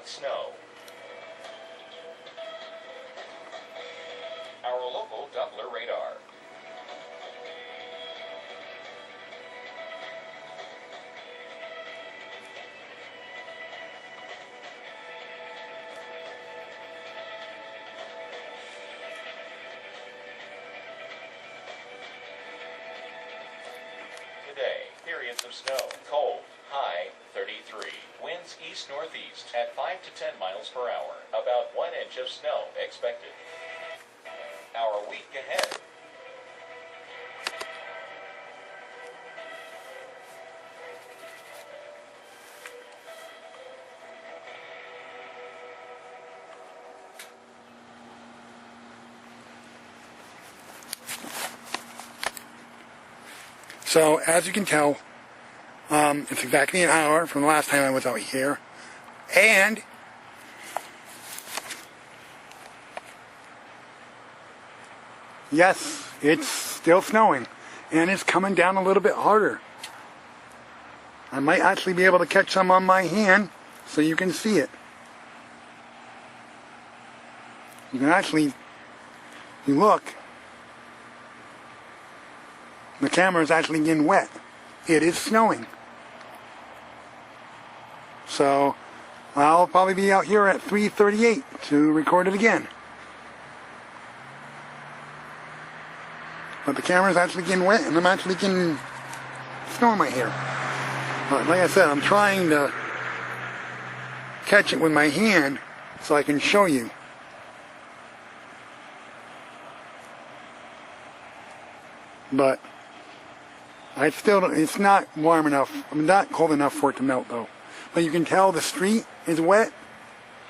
light snow. Our local Doppler radar. Today, periods of snow, cold, high 33. Winds east-northeast at 5 to 10 miles per hour. About 1 inch of snow expected. Our week ahead. So, as you can tell, it's exactly an hour from the last time I was out here. And yes, it's still snowing. And it's coming down a little bit harder. I might actually be able to catch some on my hand so you can see it. You can actually, you look, the camera is actually getting wet. It is snowing. So I'll probably be out here at 3:38 to record it again. But the camera is actually getting wet and I'm actually getting snow in my hair. But like I said, I'm trying to catch it with my hand so I can show you. But it's not warm enough. I'm not cold enough for it to melt though. But you can tell the street is wet,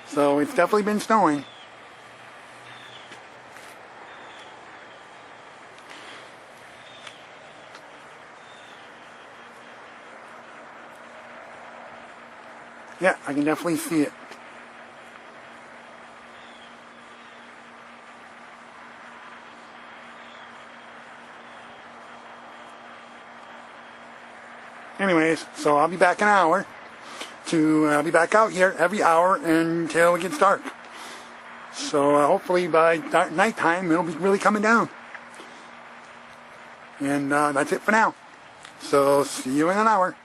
so it's definitely been snowing. Yeah, I can definitely see it. Anyways, so I'll be back in an hour. I'll be back out here every hour until it gets dark. So hopefully by nighttime it'll be really coming down. And that's it for now. So see you in an hour.